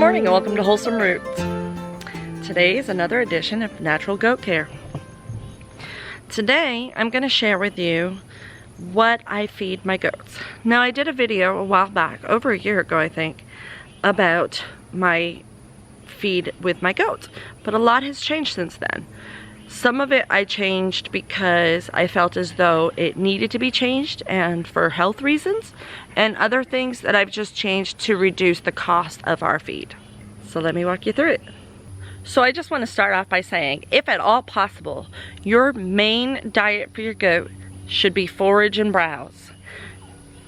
morning and welcome to Wholesome Roots. Today is another edition of Natural Goat Care. Today I'm going to share with you what I feed my goats. Now I did a video a while back, over a year ago I think, about my feed with my goats, but a lot has changed since then. Some of it I changed because I felt as though it needed to be changed and for health reasons, and other things that I've just changed to reduce the cost of our feed. So let me walk you through it. So I just want to start off by saying, if at all possible, your main diet for your goat should be forage and browse.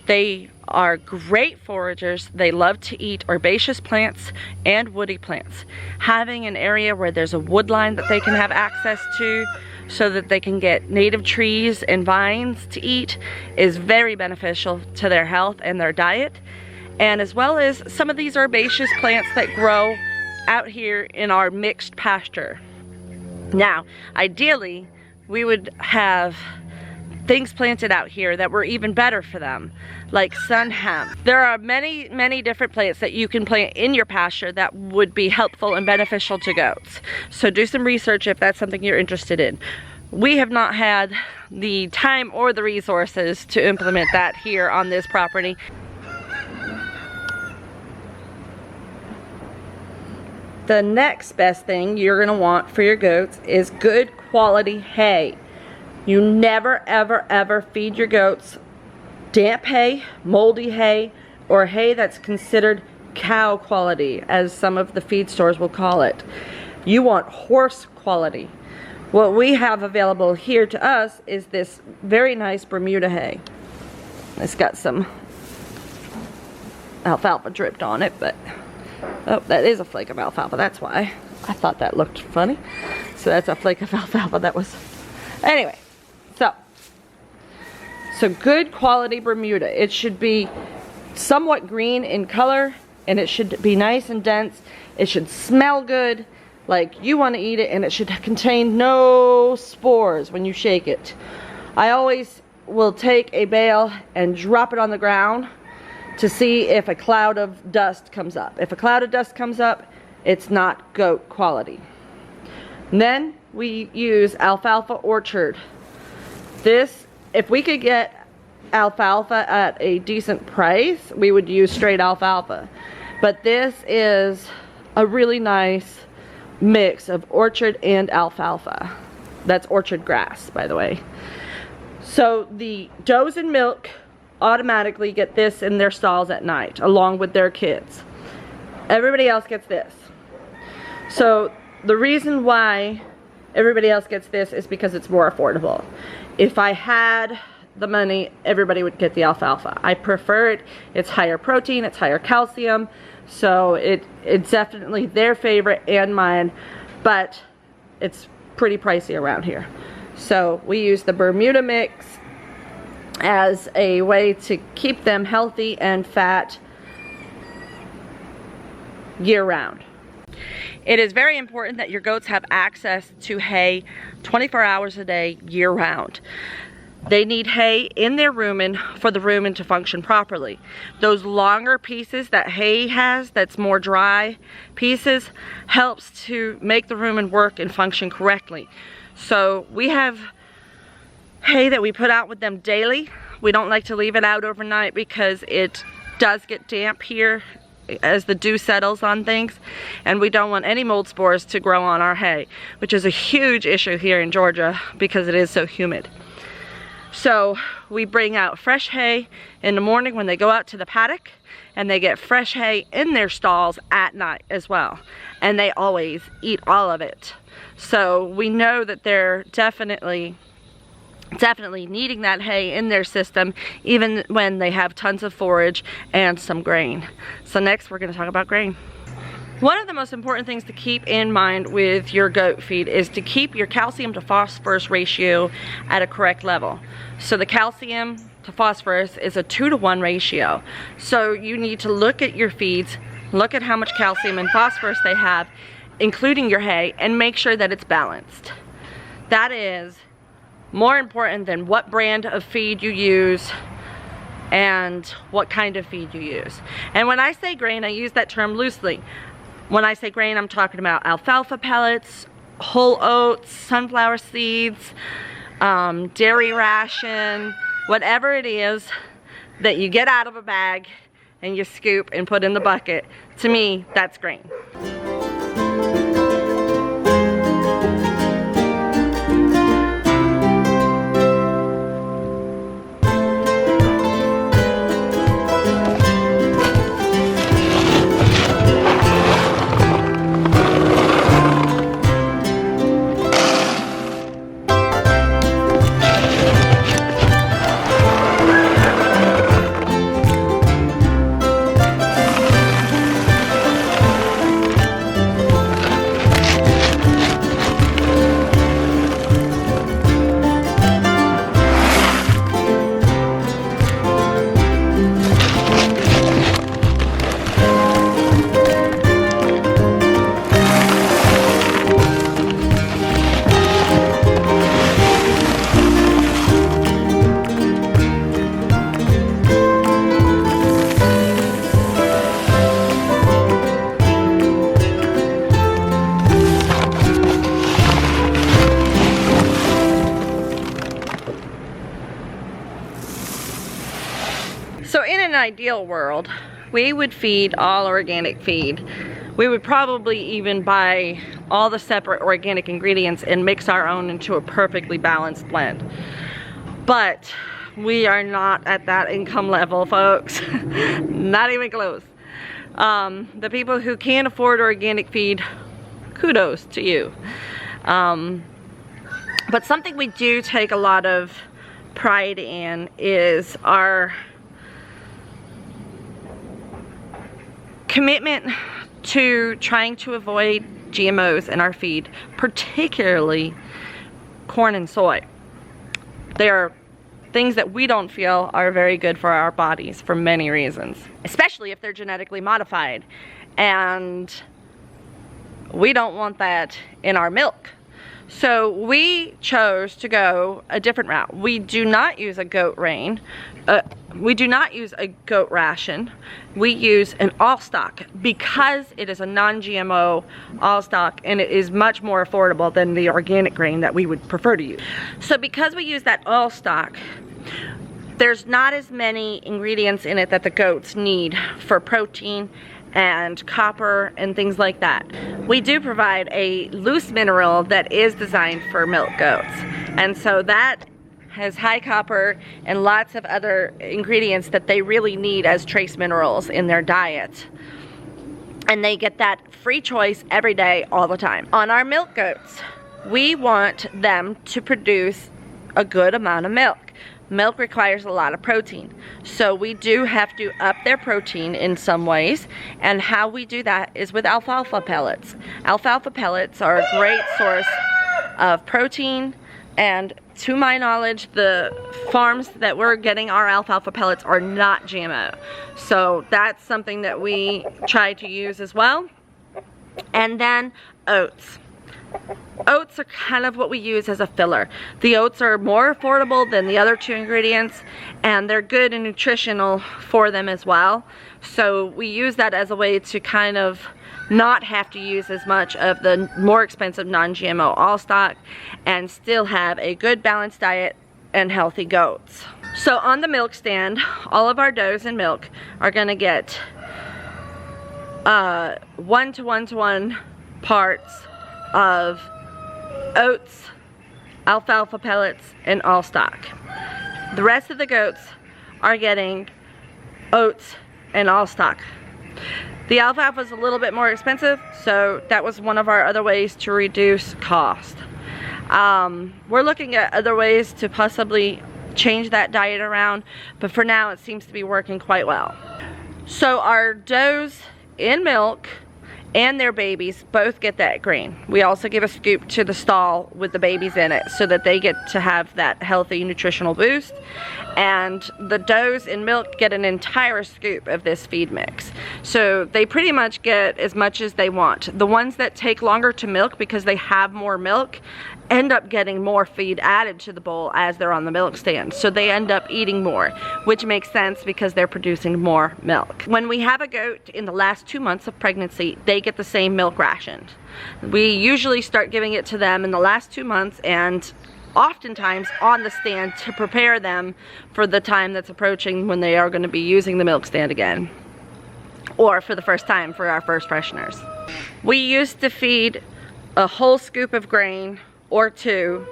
They are great foragers. They love to eat herbaceous plants and woody plants. Having an area where there's a wood line that they can have access to so that they can get native trees and vines to eat is very beneficial to their health and their diet. And as well as some of these herbaceous plants that grow out here in our mixed pasture. Now, ideally, we would have things planted out here that were even better for them, like sun hemp. There are many different plants that you can plant in your pasture that would be helpful and beneficial to goats. So do some research if that's something you're interested in. We have not had the time or the resources to implement that here on this property. The next best thing you're gonna want for your goats is good quality hay. You never, ever feed your goats damp hay, moldy hay, or hay that's considered cow quality, as some of the feed stores will call it. You want horse quality. What we have available here to us is this very nice Bermuda hay. It's got some alfalfa dripped on it, but oh, that is a flake of alfalfa. That's why I thought that looked funny. So that's a flake of alfalfa that was, anyway. So good quality Bermuda. It should be somewhat green in color, and it should be nice and dense. It should smell good, like you want to eat it, and it should contain no spores when you shake it. I always will take a bale and drop it on the ground to see if a cloud of dust comes up. If a cloud of dust comes up, it's not goat quality. And then we use Alfalfa Orchard. This, if we could get alfalfa at a decent price, we would use straight alfalfa. But this is a really nice mix of orchard and alfalfa. That's orchard grass, by the way. So the does and milk automatically get this in their stalls at night, along with their kids. Everybody else gets this. So the reason why everybody else gets this is because it's more affordable. If I had the money, everybody would get the alfalfa. I prefer it. It's higher protein, it's higher calcium, so it's definitely their favorite and mine, but it's pretty pricey around here. So we use the Bermuda mix as a way to keep them healthy and fat year-round. It is very important that your goats have access to hay 24 hours a day, year-round. They need hay in their rumen for the rumen to function properly. Those longer pieces that hay has, that's more dry pieces, helps to make the rumen work and function correctly. So we have hay that we put out with them daily. We don't like to leave it out overnight because it does get damp here as the dew settles on things, and we don't want any mold spores to grow on our hay, which is a huge issue here in Georgia because it is so humid. So we bring out fresh hay in the morning when they go out to the paddock, and they get fresh hay in their stalls at night as well, and they always eat all of it. So we know that they're definitely needing that hay in their system, even when they have tons of forage and some grain. So next we're going to talk about grain. One of the most important things to keep in mind with your goat feed is to keep your calcium to phosphorus ratio at a correct level. So the calcium to phosphorus is a 2-to-1 ratio. So you need to look at your feeds, look at how much calcium and phosphorus they have, including your hay, and make sure that it's balanced. That is more important than what brand of feed you use and what kind of feed you use. And when I say grain, I use that term loosely. When I say grain, I'm talking about alfalfa pellets, whole oats, sunflower seeds, dairy ration, whatever it is that you get out of a bag and you scoop and put in the bucket. To me, that's grain. So in an ideal world, we would feed all organic feed. We would probably even buy all the separate organic ingredients and mix our own into a perfectly balanced blend. But we are not at that income level, folks. Not even close. The people who can't afford organic feed, kudos to you. But something we do take a lot of pride in is our commitment to trying to avoid GMOs in our feed, particularly corn and soy. They are things that we don't feel are very good for our bodies for many reasons, especially if they're genetically modified, and we don't want that in our milk. So we chose to go a different route. We do not use a goat ration. We do not use a goat ration. We use an all-stock because it is a non-GMO all-stock, and it is much more affordable than the organic grain that we would prefer to use. So because we use that all-stock, there's not as many ingredients in it that the goats need for protein and copper and things like that. We do provide a loose mineral that is designed for milk goats, and so that has high copper and lots of other ingredients that they really need as trace minerals in their diet, and they get that free choice every day, all the time. On our milk goats, we want them to produce a good amount of milk. Milk requires a lot of protein, so we do have to up their protein in some ways, and how we do that is with alfalfa pellets. Alfalfa pellets are a great source of protein, and to my knowledge, the farms that we're getting our alfalfa pellets are not GMO. So that's something that we try to use as well. And then oats. Oats are kind of what we use as a filler. The oats are more affordable than the other two ingredients, and they're good and nutritional for them as well. So we use that as a way to kind of not have to use as much of the more expensive non-GMO all-stock and still have a good balanced diet and healthy goats. So on the milk stand, all of our does and milk are going to get 1 to 1 to 1 parts of oats, alfalfa pellets, and all stock. The rest of the goats are getting oats and all stock. The alfalfa is a little bit more expensive, so that was one of our other ways to reduce cost. We're looking at other ways to possibly change that diet around, but for now it seems to be working quite well. So our does in milk and their babies both get that grain. We also give a scoop to the stall with the babies in it so that they get to have that healthy nutritional boost. and the does in milk get an entire scoop of this feed mix. So they pretty much get as much as they want. The ones that take longer to milk because they have more milk end up getting more feed added to the bowl as they're on the milk stand. So they end up eating more, which makes sense because they're producing more milk. When we have a goat in the last 2 months of pregnancy, they get the same milk ration. We usually start giving it to them in the last 2 months, and oftentimes on the stand to prepare them for the time that's approaching when they are going to be using the milk stand again, or for the first time for our first fresheners. We used to feed a whole scoop of grain or 2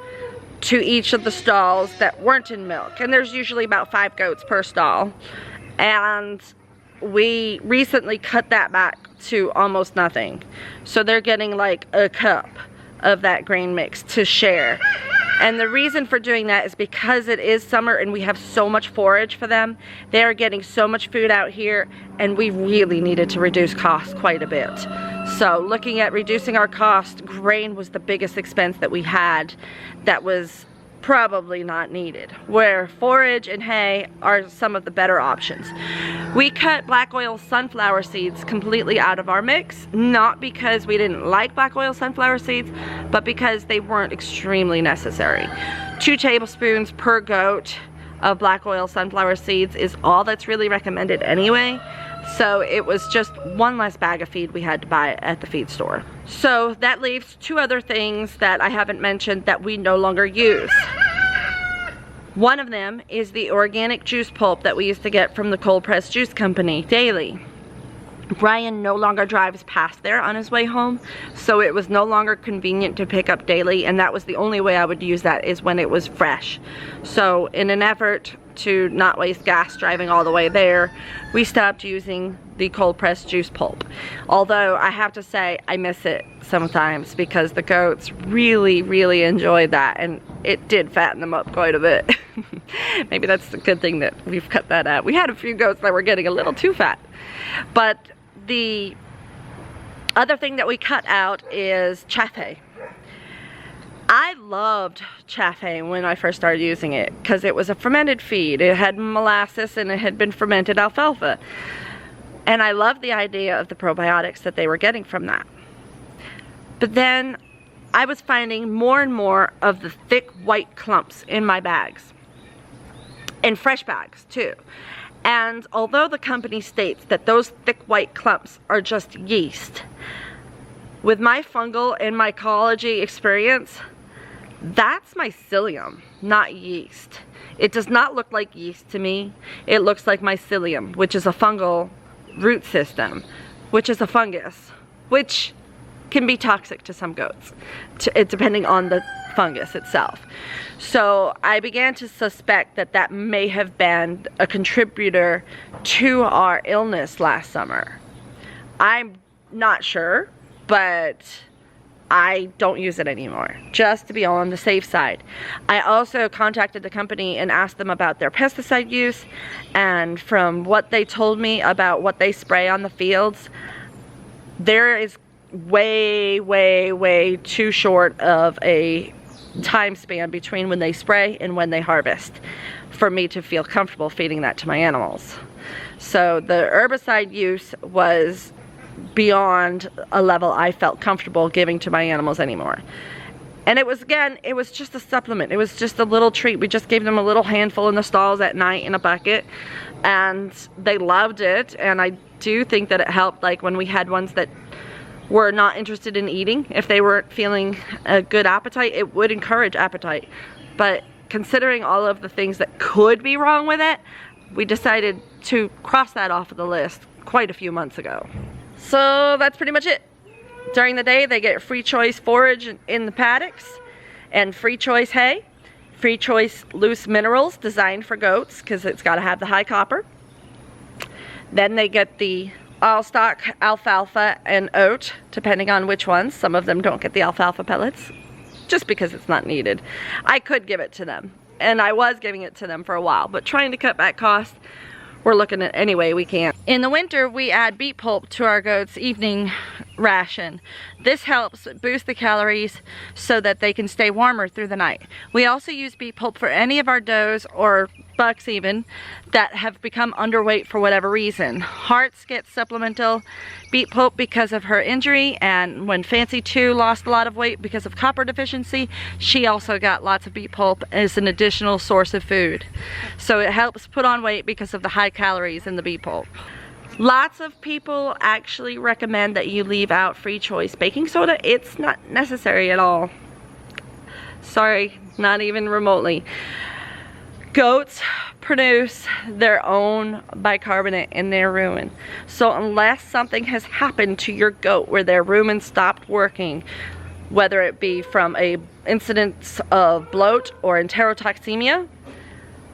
to each of the stalls that weren't in milk, and there's usually about 5 goats per stall, and we recently cut that back to almost nothing. So they're getting like a cup of that grain mix to share. And the reason for doing that is because it is summer and we have so much forage for them. They are getting so much food out here, and we really needed to reduce costs quite a bit. So looking at reducing our cost, grain was the biggest expense that we had that was probably not needed, where forage and hay are some of the better options. We cut black oil sunflower seeds completely out of our mix, not because we didn't like black oil sunflower seeds, but because they weren't extremely necessary. 2 tablespoons per goat of black oil sunflower seeds is all that's really recommended anyway. So it was just one less bag of feed we had to buy at the feed store. So that leaves 2 other things that I haven't mentioned that we no longer use. One of them is the organic juice pulp that we used to get from the cold press juice company daily. Brian no longer drives past there on his way home, so it was no longer convenient to pick up daily, and that was the only way I would use that, is when it was fresh. So in an effort to not waste gas driving all the way there, we stopped using the cold pressed juice pulp. Although I have to say I miss it sometimes because the goats really enjoyed that, and it did fatten them up quite a bit. Maybe that's a good thing that we've cut that out. We had a few goats that were getting a little too fat. But the other thing that we cut out is chaff hay. I loved chaff hay when I first started using it because it was a fermented feed. It had molasses and it had been fermented alfalfa. And I loved the idea of the probiotics that they were getting from that. But then I was finding more and more of the thick white clumps in my bags. In fresh bags too. And although the company states that those thick white clumps are just yeast, with my fungal and mycology experience, that's mycelium, not yeast. It does not look like yeast to me. It looks like mycelium, which is a fungal root system, which is a fungus, which can be toxic to some goats, depending on the fungus itself. So I began to suspect that that may have been a contributor to our illness last summer. I'm not sure, but I don't use it anymore, just to be on the safe side. I also contacted the company and asked them about their pesticide use, and from what they told me about what they spray on the fields, there is way too short of a time span between when they spray and when they harvest for me to feel comfortable feeding that to my animals. So the herbicide use was beyond a level I felt comfortable giving to my animals anymore. And it was, again, it was just a supplement. It was just a little treat. We just gave them a little handful in the stalls at night in a bucket, and they loved it. And I do think that it helped, like when we had ones that were not interested in eating, if they weren't feeling a good appetite, it would encourage appetite. But considering all of the things that could be wrong with it, we decided to cross that off of the list quite a few months ago. So that's pretty much it. During the day, they get free choice forage in the paddocks and free choice hay, free choice loose minerals designed for goats because it's got to have the high copper. Then they get the all stock alfalfa and oat, depending on which ones. Some of them don't get the alfalfa pellets just because it's not needed. I could give it to them, and I was giving it to them for a while, but trying to cut back costs, we're looking at any way we can. In the winter, we add beet pulp to our goats' evening ration. This helps boost the calories so that they can stay warmer through the night. We also use beet pulp for any of our does or bucks even, that have become underweight for whatever reason. Hearts gets supplemental beet pulp because of her injury, and when Fancy 2 lost a lot of weight because of copper deficiency, she also got lots of beet pulp as an additional source of food. So it helps put on weight because of the high calories in the beet pulp. Lots of people actually recommend that you leave out free choice baking soda. It's not necessary at all. Sorry, not even remotely. Goats produce their own bicarbonate in their rumen. So unless something has happened to your goat where their rumen stopped working, whether it be from a incidence of bloat or enterotoxemia,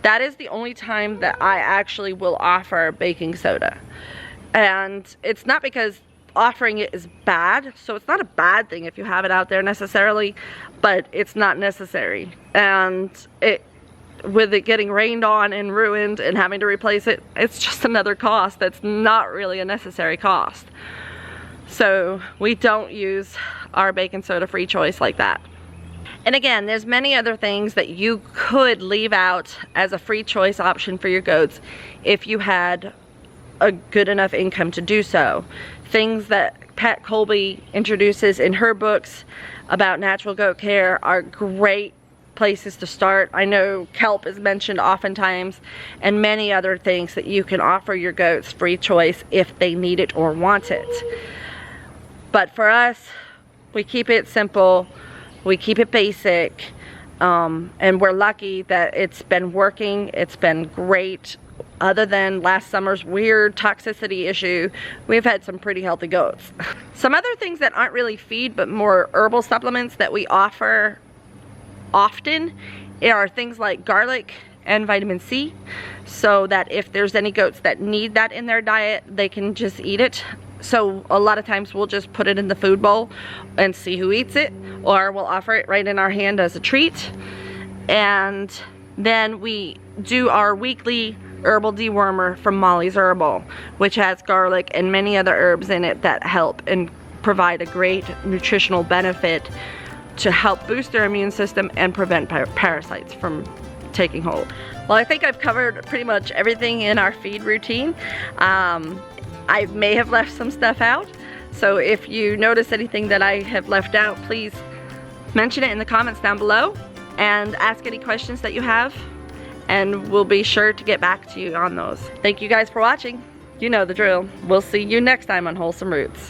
that is the only time that I actually will offer baking soda. And it's not because offering it is bad, so it's not a bad thing if you have it out there necessarily, but it's not necessary. And with it getting rained on and ruined and having to replace it, it's just another cost that's not really a necessary cost. So we don't use our baking soda free choice like that. And again, there's many other things that you could leave out as a free choice option for your goats if you had a good enough income to do so. Things that Pat Colby introduces in her books about natural goat care are great places to start. I know kelp is mentioned oftentimes, and many other things that you can offer your goats free choice if they need it or want it. But for us, we keep it simple, we keep it basic, and we're lucky that it's been working. It's been great. Other than last summer's weird toxicity issue, we've had some pretty healthy goats. Some other things that aren't really feed but more herbal supplements that we offer often are things like garlic and vitamin C, so that if there's any goats that need that in their diet, they can just eat it. So a lot of times we'll just put it in the food bowl and see who eats it, or we'll offer it right in our hand as a treat. And then we do our weekly herbal dewormer from Molly's Herbal, which has garlic and many other herbs in it that help and provide a great nutritional benefit to help boost their immune system and prevent parasites from taking hold. Well, I think I've covered pretty much everything in our feed routine. I may have left some stuff out, so if you notice anything that I have left out, please mention it in the comments down below and ask any questions that you have, and we'll be sure to get back to you on those. Thank you guys for watching. You know the drill. We'll see you next time on Wholesome Roots.